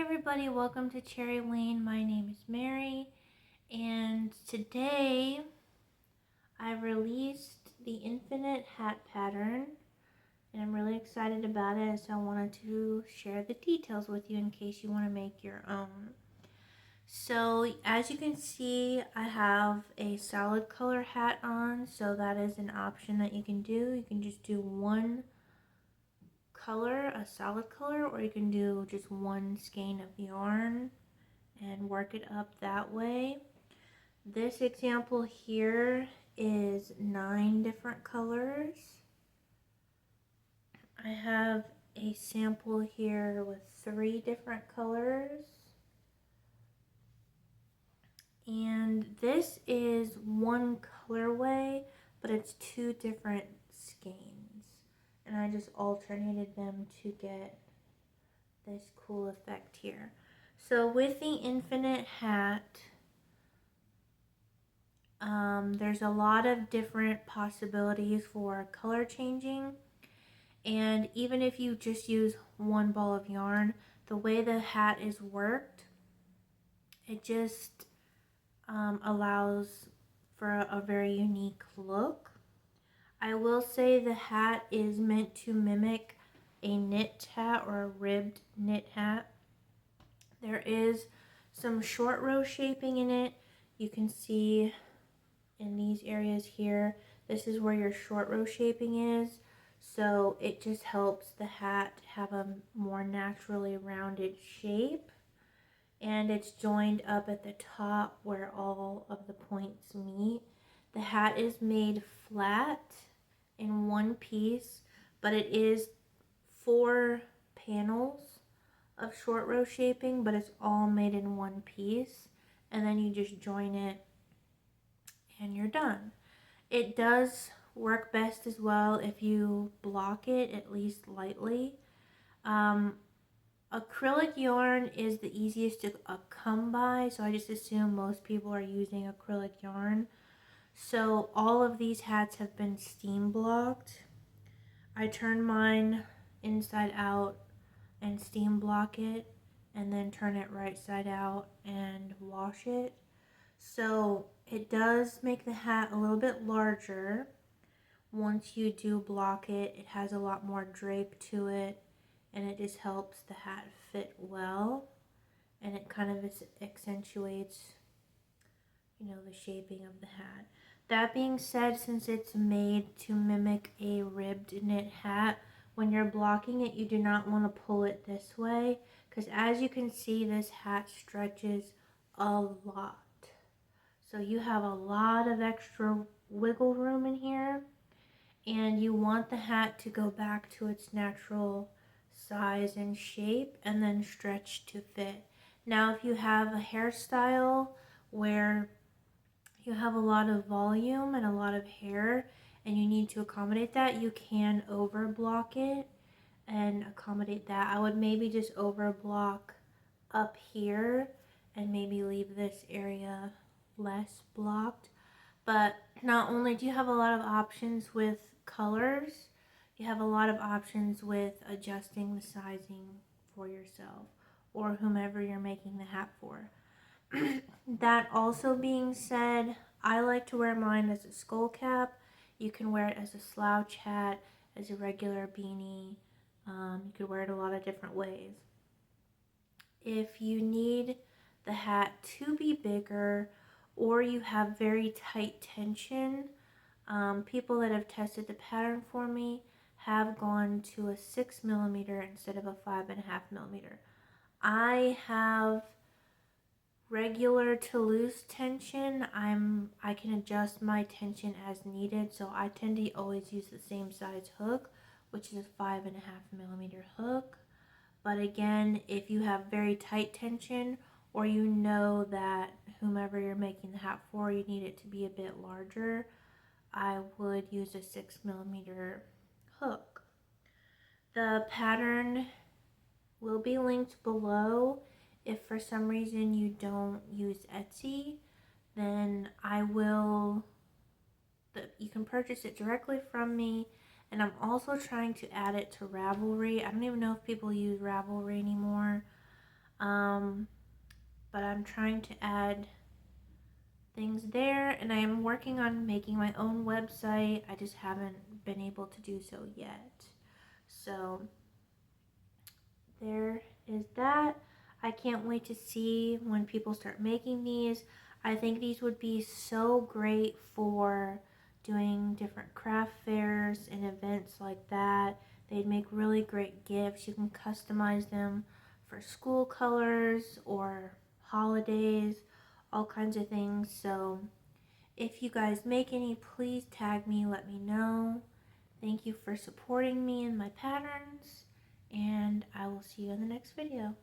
everybody, welcome to Cherry Lane. My name is Mary, and today I released the infinite hat pattern, and I'm really excited about it, so I wanted to share the details with you in case you want to make your own. So as you can see, I have a solid color hat on, so that is an option that you can do. You can just do one color, a solid color, or you can do just one skein of yarn and work it up that way. This example here is 9 different colors. I have a sample here with 3 different colors. And this is one colorway, but it's 2 different skeins. And I just alternated them to get this cool effect here. So with the infinite hat, there's a lot of different possibilities for color changing, and even if you just use one ball of yarn, the way the hat is worked, it just allows for a very unique look. I will say the hat is meant to mimic a knit hat or a ribbed knit hat. There is some short row shaping in it. You can see in these areas here, this is where your short row shaping is, so it just helps the hat have a more naturally rounded shape, and it's joined up at the top where all of the points meet. The hat is made flat in one piece, but it is 4 panels of short row shaping, but it's all made in one piece, and then you just join it and you're done. It does work best as well if you block it at least lightly. Acrylic yarn is the easiest to come by, so I just assume most people are using acrylic yarn. So all of these hats have been steam blocked. I turn mine inside out and steam block it, and then turn it right side out and wash it. So it does make the hat a little bit larger. Once you do block it, it has a lot more drape to it, and it just helps the hat fit well, and it kind of accentuates, the shaping of the hat. That being said, since it's made to mimic a ribbed knit hat, when you're blocking it, you do not want to pull it this way, because as you can see, this hat stretches a lot. So you have a lot of extra wiggle room in here, and you want the hat to go back to its natural size and shape and then stretch to fit. Now, if you have a hairstyle where you have a lot of volume and a lot of hair and you need to accommodate that, you can over block it and accommodate that. I would maybe just over block up here and maybe leave this area less blocked. But not only do you have a lot of options with colors, you have a lot of options with adjusting the sizing for yourself or whomever you're making the hat for. That also being said, I like to wear mine as a skull cap. You can wear it as a slouch hat, as a regular beanie. You could wear it a lot of different ways. If you need the hat to be bigger, or you have very tight tension, people that have tested the pattern for me have gone to a 6mm instead of a 5.5mm. I have regular to loose tension. I can adjust my tension as needed, so I tend to always use the same size hook, which is a 5.5mm hook. But again, if you have very tight tension, or you know that whomever you're making the hat for, you need it to be a bit larger, I would use a 6mm hook. The pattern will be linked below. If for some reason you don't use Etsy, then you can purchase it directly from me. And I'm also trying to add it to Ravelry. I don't even know if people use Ravelry anymore. Um, but I'm trying to add things there, and I am working on making my own website. I just haven't been able to do so yet. So there is that. I can't wait to see when people start making these. I think these would be so great for doing different craft fairs and events like that. They'd make really great gifts. You can customize them for school colors or holidays, all kinds of things. So if you guys make any, please tag me, let me know. Thank you for supporting me and my patterns, and I will see you in the next video.